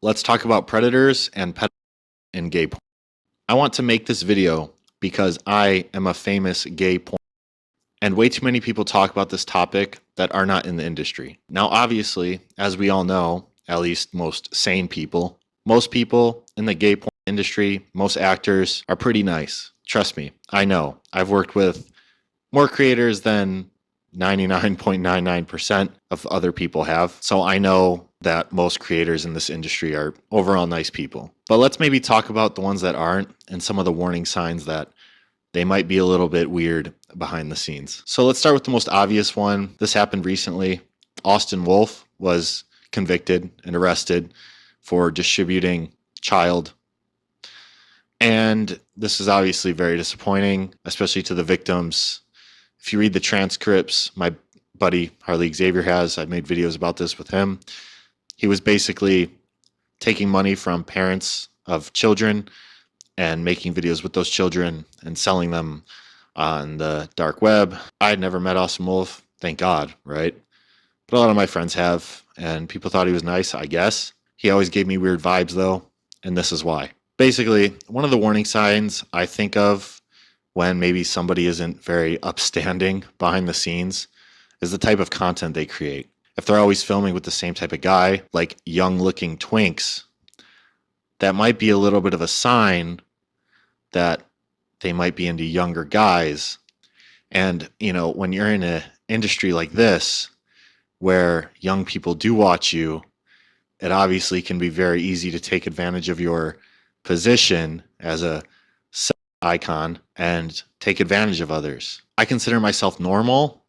Let's talk about predators and pet in gay porn. I want to make this video because I am a famous gay porn, and way too many people talk about this topic that are not in the industry. Now, obviously, as we all know, at least most sane people, most people in the gay porn industry, most actors are pretty nice. Trust me, I know. I've worked with more creators than 99.99% of other people have. So I know that most creators in this industry are overall nice people. But let's maybe talk about the ones that aren't and some of the warning signs that they might be a little bit weird behind the scenes. So let's start with the most obvious one. This happened recently. Austin Wolf was convicted and arrested for distributing child. And this is obviously very disappointing, especially to the victims. If you read the transcripts, my buddy Harley Xavier has, I've made videos about this with him. He was basically taking money from parents of children and making videos with those children and selling them on the dark web. I had never met Austin Wolf, thank God, right? But a lot of my friends have, and people thought he was nice, I guess. He always gave me weird vibes though, and this is why. Basically, one of the warning signs I think of when maybe somebody isn't very upstanding behind the scenes is the type of content they create. If they're always filming with the same type of guy, like young looking twinks, that might be a little bit of a sign that they might be into younger guys. And, you know, when you're in an industry like this, where young people do watch you, it obviously can be very easy to take advantage of your position as a icon and take advantage of others. I consider myself normal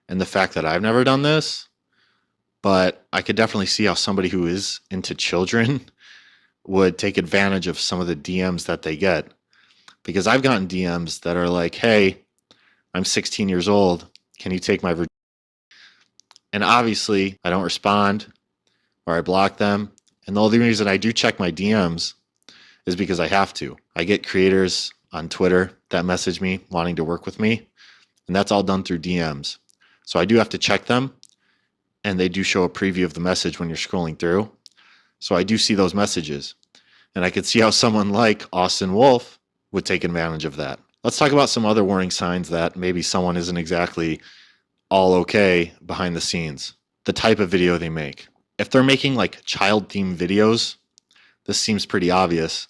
in the fact that I've never done this, but I could definitely see how somebody who is into children would take advantage of some of the DMs that they get. Because I've gotten DMs that are like, hey, I'm 16 years old. Can you take my virginity? And obviously, I don't respond or I block them. And the only reason I do check my DMs is because I have to. I get creators on Twitter that message me wanting to work with me, and that's all done through DMs. So I do have to check them, and they do show a preview of the message when you're scrolling through. So I do see those messages, and I could see how someone like Austin Wolf would take advantage of that. Let's talk about some other warning signs that maybe someone isn't exactly all okay behind the scenes. The type of video they make. If they're making like child-themed videos, this seems pretty obvious.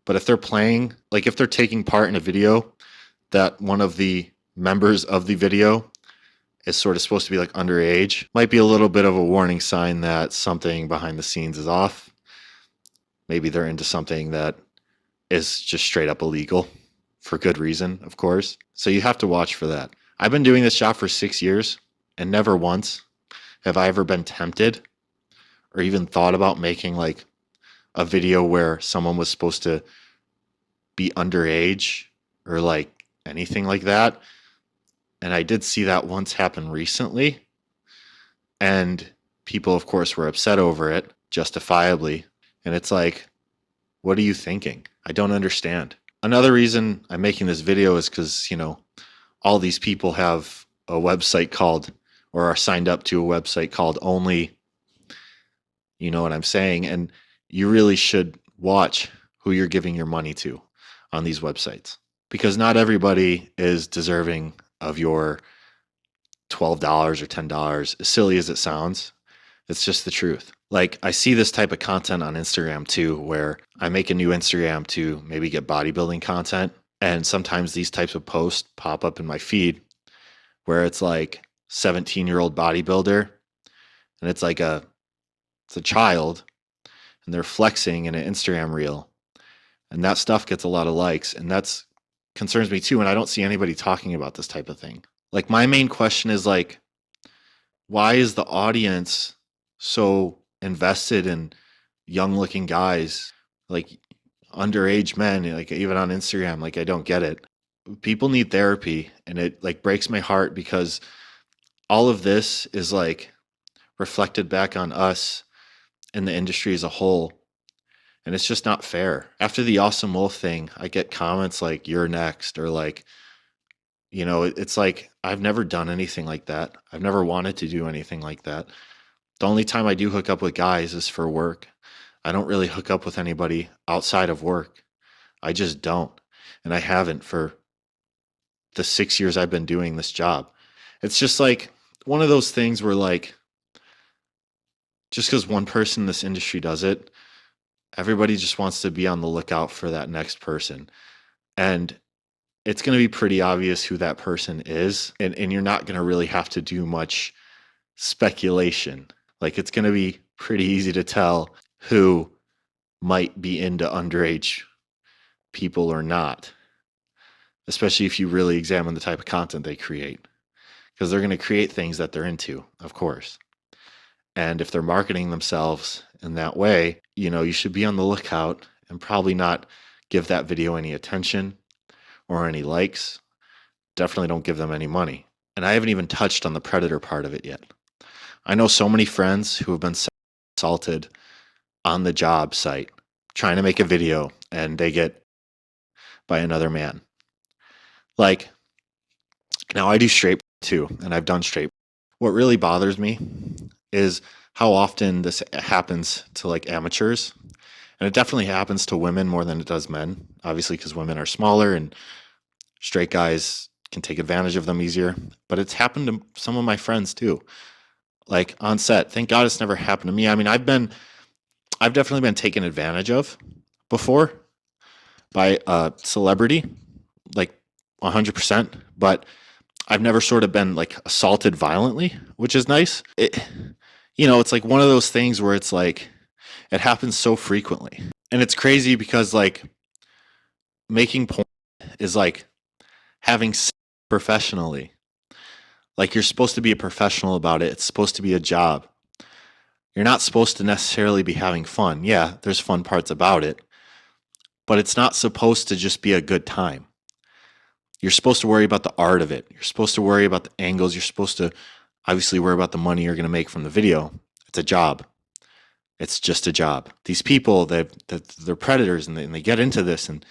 But if they're playing, like if they're taking part in a video that one of the members of the video is sort of supposed to be like underage, might be a little bit of a warning sign that something behind the scenes is off. Maybe they're into something that is just straight up illegal for good reason, of course. So you have to watch for that. I've been doing this job for 6 years, and never once have I ever been tempted or even thought about making like a video where someone was supposed to be underage or like anything like that. And I did see that once happen recently. And people, of course, were upset over it, justifiably. And it's like, what are you thinking? I don't understand. Another reason I'm making this video is because, you know, all these people have a website called, or are signed up to a website called Only, you know what I'm saying? And you really should watch who you're giving your money to on these websites, because not everybody is deserving of your $12 or $10, as silly as it sounds. It's just the truth. Like, I see this type of content on Instagram too, where I make a new Instagram to maybe get bodybuilding content. And sometimes these types of posts pop up in my feed where it's like 17-year-old bodybuilder, and it's like it's a child, and they're flexing in an Instagram reel. And that stuff gets a lot of likes, and that's concerns me too. And I don't see anybody talking about this type of thing. Like, my main question is like, why is the audience so invested in young looking guys, like underage men, like even on Instagram? Like, I don't get it. People need therapy, and it like breaks my heart because all of this is like reflected back on us in the industry as a whole. And it's just not fair. After the Awesome Wolf thing, I get comments like, you're next, or like, you know, it's like, I've never done anything like that. I've never wanted to do anything like that. The only time I do hook up with guys is for work. I don't really hook up with anybody outside of work. I just don't. And I haven't for the 6 years I've been doing this job. It's just like one of those things where, like, just because one person in this industry does it, everybody just wants to be on the lookout for that next person. And it's going to be pretty obvious who that person is. And you're not going to really have to do much speculation. Like, it's going to be pretty easy to tell who might be into underage people or not, especially if you really examine the type of content they create, because they're going to create things that they're into, of course. And if they're marketing themselves in that way, you should be on the lookout and probably not give that video any attention or any likes. Definitely don't give them any money. And I haven't even touched on the predator part of it yet. I know so many friends who have been assaulted on the job site trying to make a video, and they get by another man. Like, now I do straight too, and I've done straight. What really bothers me is how often this happens to, like, amateurs. And it definitely happens to women more than it does men, obviously, because women are smaller and straight guys can take advantage of them easier. But it's happened to some of my friends too, like on set. Thank God it's never happened to me. I mean, I've definitely been taken advantage of before by a celebrity, like 100%, but I've never sort of been, like, assaulted violently, which is nice. It's like one of those things where it's like it happens so frequently. And it's crazy because, like, making porn is like having sex professionally. Like, you're supposed to be a professional about it. It's supposed to be a job. You're not supposed to necessarily be having fun. Yeah, there's fun parts about it, but it's not supposed to just be a good time. You're supposed to worry about the art of it. You're supposed to worry about the angles. You're supposed to obviously worry about the money you're going to make from the video. It's a job. It's just a job. These people, they're predators, and they get into this, and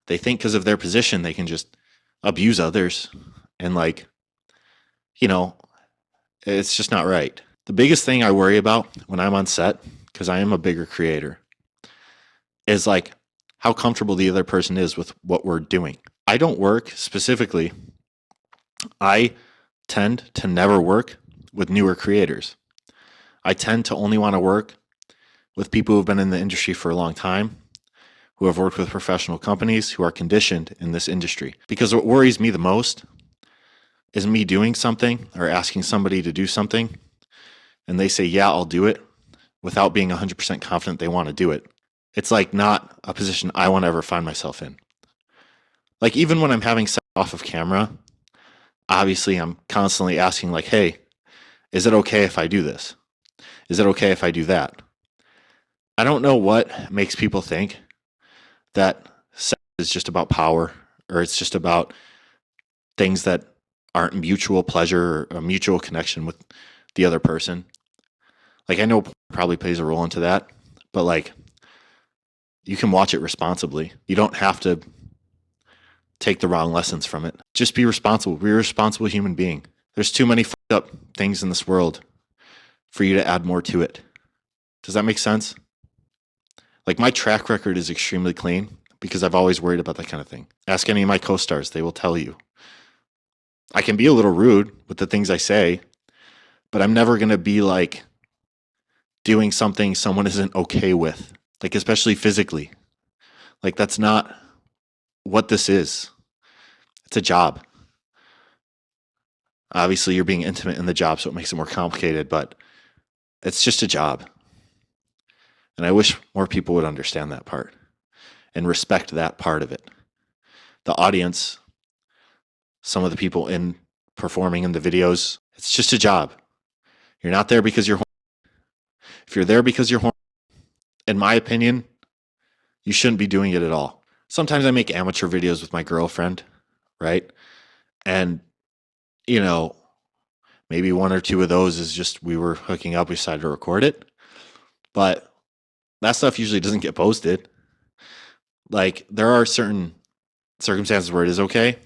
they think because of their position they can just abuse others. And, like, it's just not right. The biggest thing I worry about when I'm on set, because I am a bigger creator, is, like, how comfortable the other person is with what we're doing. I don't work specifically. I tend to never work with newer creators. I tend to only want to work with people who've been in the industry for a long time, who have worked with professional companies, who are conditioned in this industry. Because what worries me the most is me doing something or asking somebody to do something, and they say, yeah, I'll do it, without being 100% confident they want to do it. It's, like, not a position I want to ever find myself in. Like, even when I'm having sex off of camera, obviously I'm constantly asking, like, hey, is it okay if I do this? Is it okay if I do that? I don't know what makes people think that sex is just about power, or it's just about things that aren't mutual pleasure or a mutual connection with the other person. Like, I know probably plays a role into that, but, like, you can watch it responsibly. You don't have to take the wrong lessons from it. Just be responsible. Be a responsible human being. There's too many fucked up things in this world for you to add more to it. Does that make sense? Like, my track record is extremely clean because I've always worried about that kind of thing. Ask any of my co-stars, they will tell you. I can be a little rude with the things I say, but I'm never going to be, like, doing something someone isn't okay with, like, especially physically. Like, that's not what this is. It's a job. Obviously, you're being intimate in the job, so it makes it more complicated, but it's just a job. And I wish more people would understand that part and respect that part of it. The audience, some of the people in performing in the videos, it's just a job. You're not there because you're horny. If you're there because you're horny, in my opinion, you shouldn't be doing it at all. Sometimes I make amateur videos with my girlfriend, right? And, maybe one or two of those is just we were hooking up, we decided to record it. But that stuff usually doesn't get posted. Like, there are certain circumstances where it is okay.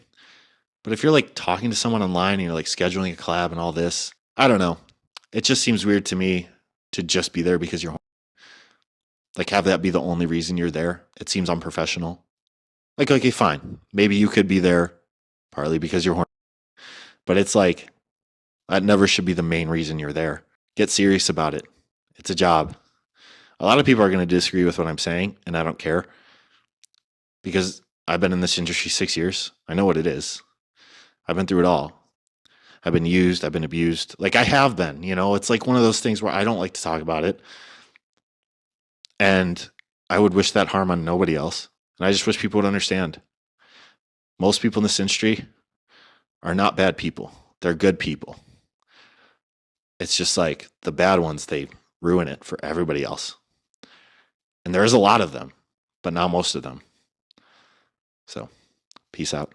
But if you're, like, talking to someone online and you're, like, scheduling a collab and all this, I don't know. It just seems weird to me to just be there because you're Like, have that be the only reason you're there. It seems unprofessional. Like, okay, fine. Maybe you could be there partly because you're horny, but it's like, that never should be the main reason you're there. Get serious about it. It's a job. A lot of people are going to disagree with what I'm saying, and I don't care because I've been in this industry 6 years. I know what it is. I've been through it all. I've been used. I've been abused. Like, I have been, it's like one of those things where I don't like to talk about it. And I would wish that harm on nobody else. And I just wish people would understand. Most people in this industry are not bad people. They're good people. It's just like the bad ones, they ruin it for everybody else. And there is a lot of them, but not most of them. So, peace out.